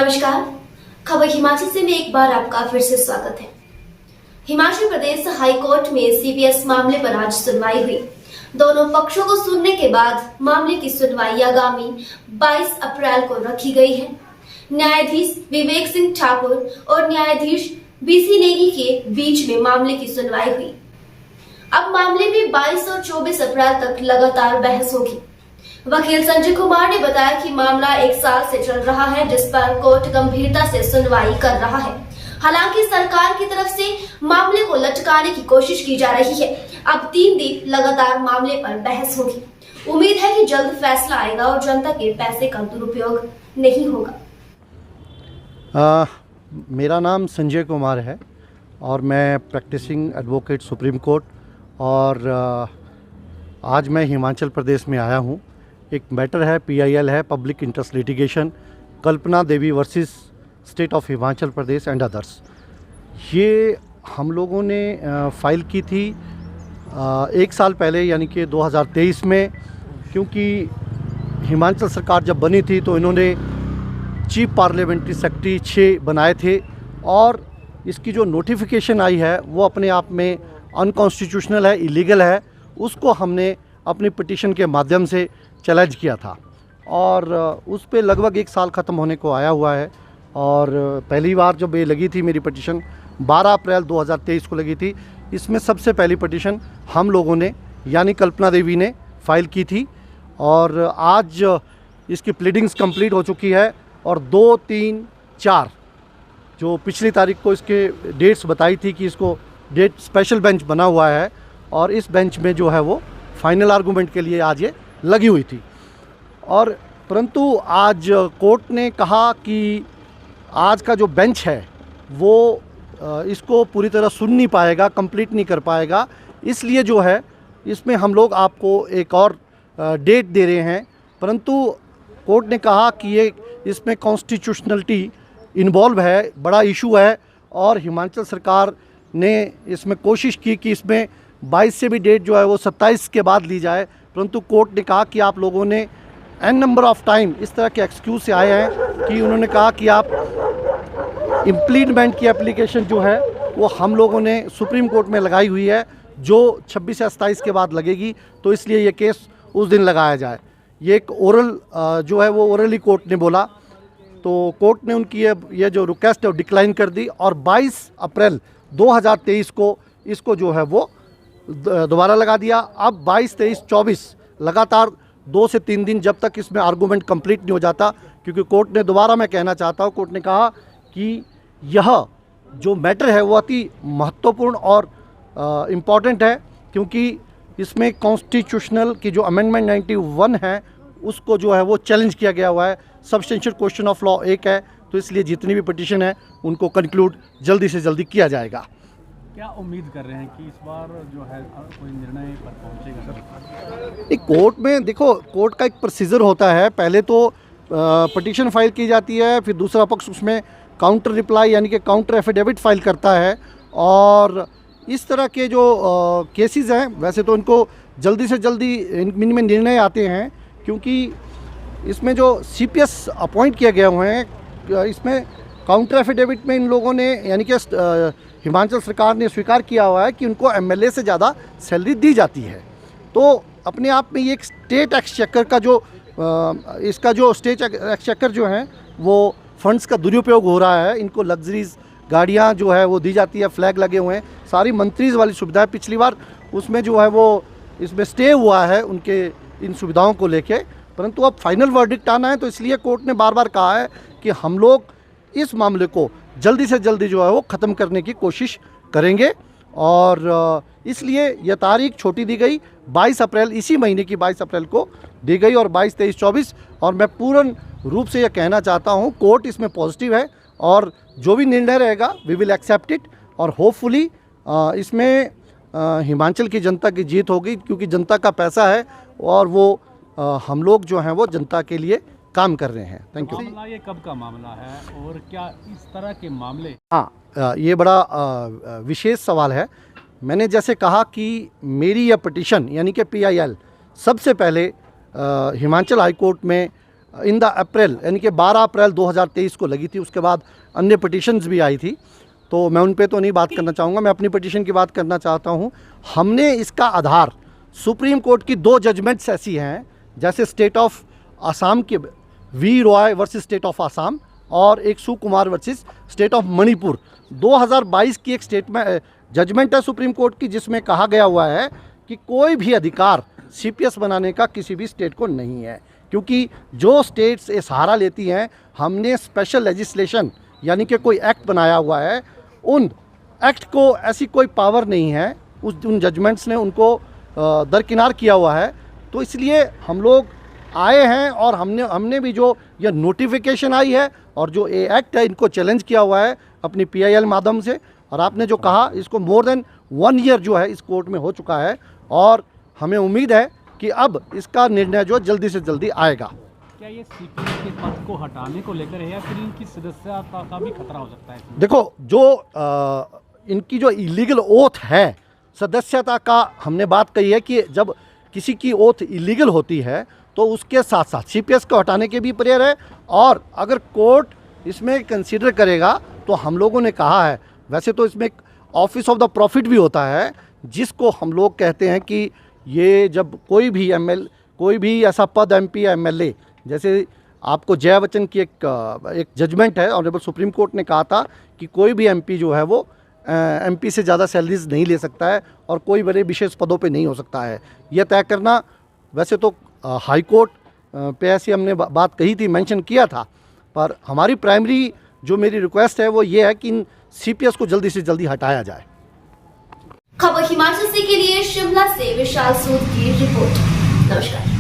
नमस्कार। खबर हिमाचल से में एक बार आपका फिर से स्वागत है। हिमाचल प्रदेश हाई कोर्ट में सीपीएस मामले पर आज सुनवाई हुई। दोनों पक्षों को सुनने के बाद मामले की सुनवाई आगामी 22 अप्रैल को रखी गई है। न्यायाधीश विवेक सिंह ठाकुर और न्यायाधीश बीसी नेगी के बीच में मामले की सुनवाई हुई। अब मामले में 22 और 24 अप्रैल तक लगातार बहस होगी। वकील संजय कुमार ने बताया कि मामला 1 साल से चल रहा है, जिस पर कोर्ट गंभीरता से सुनवाई कर रहा है। हालांकि सरकार की तरफ से मामले को लटकाने की कोशिश की जा रही है। अब 3 दिन लगातार मामले पर बहस होगी। उम्मीद है कि जल्द फैसला आएगा और जनता के पैसे का दुरुपयोग नहीं होगा। मेरा नाम संजय कुमार है और मैं प्रैक्टिसिंग एडवोकेट सुप्रीम कोर्ट और आज मैं हिमाचल प्रदेश में आया हूँ। एक मैटर है, PIL है, public interest litigation, Kalpana Devi versus state of Himachal Pradesh and others. ये हम लोगों ने फाइल की थी 1 साल पहले, यानी कि 2023 में, क्योंकि हिमाचल सरकार जब बनी थी तो इन्होंने चीफ पार्लियामेंट्री सेक्रेटरी 6 बनाए थे और इसकी जो नोटिफिकेशन आई है वो अपने आप में अनकॉन्स्टिट्यूशनल है, इलीगल है। उसको हमने अपनी पिटीशन के माध्यम से चैलेंज किया था और उस पे लगभग 1 साल ख़त्म होने को आया हुआ है। और पहली बार जब ये लगी थी मेरी पिटीशन 12 अप्रैल 2023 को लगी थी। इसमें सबसे पहली पिटीशन हम लोगों ने यानी कल्पना देवी ने फाइल की थी और आज इसकी प्लीडिंग्स कंप्लीट हो चुकी है और 2, 3, 4 जो पिछली तारीख को इसके डेट्स बताई थी कि इसको डेट स्पेशल बेंच बना हुआ है और इस बेंच में जो है वो फाइनल आर्गूमेंट के लिए आज ये लगी हुई थी। और परंतु आज कोर्ट ने कहा कि आज का जो बेंच है वो इसको पूरी तरह सुन नहीं पाएगा, कंप्लीट नहीं कर पाएगा। इसलिए जो है इसमें हम लोग आपको एक और डेट दे रहे हैं। परंतु कोर्ट ने कहा कि ये इसमें कॉन्स्टिट्यूशनलिटी इन्वॉल्व है, बड़ा इशू है और हिमाचल सरकार ने इसमें कोशिश की कि इसमें 22 से भी डेट जो है वो 27 के बाद ली जाए। परंतु कोर्ट ने कहा कि आप लोगों ने एन नंबर ऑफ टाइम इस तरह के एक्सक्यूज से आए हैं कि उन्होंने कहा कि आप इम्प्लीमेंट की एप्लीकेशन जो है वो हम लोगों ने सुप्रीम कोर्ट में लगाई हुई है, जो 26 या 27 के बाद लगेगी, तो इसलिए ये केस उस दिन लगाया जाए। ये एक ओरल जो है वो ओरली कोर्ट ने बोला, तो कोर्ट ने उनकी ये जो रिक्वेस्ट है वो डिक्लाइन कर दी और 22 अप्रैल 2023 को इसको जो है वो दोबारा लगा दिया। अब 22, 23, 24 लगातार 2 से 3 दिन जब तक इसमें आर्गूमेंट कंप्लीट नहीं हो जाता, क्योंकि कोर्ट ने दोबारा, मैं कहना चाहता हूँ, कोर्ट ने कहा कि यह जो मैटर है वो अति महत्वपूर्ण और इम्पॉर्टेंट है, क्योंकि इसमें कॉन्स्टिट्यूशनल की जो अमेंडमेंट 91 है उसको जो है वो चैलेंज किया गया हुआ है। सब्सटेंशियल क्वेश्चन ऑफ लॉ 1 है, तो इसलिए जितनी भी पिटीशन है उनको कंक्लूड जल्दी से जल्दी किया जाएगा। क्या उम्मीद कर रहे हैं कि इस बार जो है कोई निर्णय पर पहुंचेगा सर? एक कोर्ट में देखो, कोर्ट का एक प्रोसीजर होता है। पहले तो पिटीशन फाइल की जाती है, फिर दूसरा पक्ष उसमें काउंटर रिप्लाई यानी कि काउंटर एफिडेविट फाइल करता है और इस तरह के जो केसेस हैं वैसे तो इनको जल्दी से जल्दी इनमें निर्णय आते हैं, क्योंकि इसमें जो CPS अपॉइंट किए गए हुए हैं, इसमें काउंटर एफिडेविट में इन लोगों ने यानी कि हिमाचल सरकार ने स्वीकार किया हुआ है कि उनको MLA से ज़्यादा सैलरी दी जाती है। तो अपने आप में ये एक स्टेट एक्सचेकर का जो इसका जो स्टेट एक्सचेकर जो है वो फंड्स का दुरुपयोग हो रहा है। इनको लग्जरीज गाड़ियाँ जो है वो दी जाती है, फ्लैग लगे हुए हैं, सारी मंत्रीज़ वाली सुविधाएं। पिछली बार उसमें जो है वो इसमें स्टे हुआ है उनके इन सुविधाओं को लेके, परंतु अब फाइनल वर्डिक्ट आना है, तो इसलिए कोर्ट ने बार बार कहा है कि हम लोग इस मामले को जल्दी से जल्दी जो है वो ख़त्म करने की कोशिश करेंगे और इसलिए यह तारीख छोटी दी गई 22 अप्रैल, इसी महीने की 22 अप्रैल को दी गई और 22, 23, 24। और मैं पूर्ण रूप से यह कहना चाहता हूँ कोर्ट इसमें पॉजिटिव है और जो भी निर्णय रहेगा वी विल एक्सेप्ट इट और होपफुली इसमें हिमाचल की जनता की जीत होगी, क्योंकि जनता का पैसा है और वो हम लोग जो हैं वो जनता के लिए काम कर रहे हैं। Thank you. मामला ये कब का मामला है और क्या इस तरह के मामले? हाँ, ये बड़ा विशेष सवाल है। मैंने जैसे कहा कि मेरी यह पिटीशन यानी कि PIL सबसे पहले हिमाचल हाई कोर्ट में इन द अप्रैल यानी कि 12 अप्रैल 2023 को लगी थी। उसके बाद अन्य पिटिशन्स भी आई थी, तो मैं उन पे तो नहीं बात करना चाहूँगा, मैं अपनी पिटिशन की बात करना चाहता हूँ। हमने इसका आधार सुप्रीम कोर्ट की 2 जजमेंट्स ऐसी हैं, जैसे स्टेट ऑफ आसाम के V Roy versus state of Assam और एक Sukumar versus state of Manipur, 2022 की एक स्टेटमेंट जजमेंट है सुप्रीम कोर्ट की, जिसमें कहा गया हुआ है कि कोई भी अधिकार CPS बनाने का किसी भी स्टेट को नहीं है, क्योंकि जो स्टेट्स ये सहारा लेती हैं, हमने स्पेशल लेजिस्लेशन यानी कि कोई एक्ट बनाया हुआ है, उन एक्ट को ऐसी कोई पावर नहीं है, उन जजमेंट्स ने उनको दरकिनार किया हुआ है। तो इसलिए हम लोग आए हैं और हमने भी जो ये नोटिफिकेशन आई है और जो ये एक्ट है, इनको चैलेंज किया हुआ है अपनी PIL माध्यम से। और आपने जो कहा, इसको मोर देन 1 ईयर जो है इस कोर्ट में हो चुका है और हमें उम्मीद है कि अब इसका निर्णय जो जल्दी से जल्दी आएगा। क्या ये CPS के पद को हटाने को लेकर है या फिर इनकी सदस्यता का भी खतरा हो सकता है? देखो, जो इनकी जो इलीगल ओथ है, सदस्यता का हमने बात कही है कि जब किसी की ओथ इलीगल होती है तो उसके साथ साथ CPS को हटाने के भी प्रेयर है, और अगर कोर्ट इसमें कंसीडर करेगा तो हम लोगों ने कहा है, वैसे तो इसमें ऑफिस ऑफ द प्रॉफिट भी होता है, जिसको हम लोग कहते हैं कि ये जब कोई भी ऐसा पद MP या MLA, जैसे आपको जया बच्चन की एक जजमेंट है, ऑनरेबल सुप्रीम कोर्ट ने कहा था कि कोई भी MP जो है वो MP से ज़्यादा सैलरीज नहीं ले सकता है और कोई बड़े विशेष पदों पे नहीं हो सकता है। यह तय करना, वैसे तो हाई कोर्ट पे ऐसी हमने बात कही थी, मेंशन किया था, पर हमारी प्राइमरी जो मेरी रिक्वेस्ट है वो ये है कि इन CPS को जल्दी से जल्दी हटाया जाए। खबर हिमाचल से के लिए शिमला से विशाल सूद की रिपोर्ट। नमस्कार।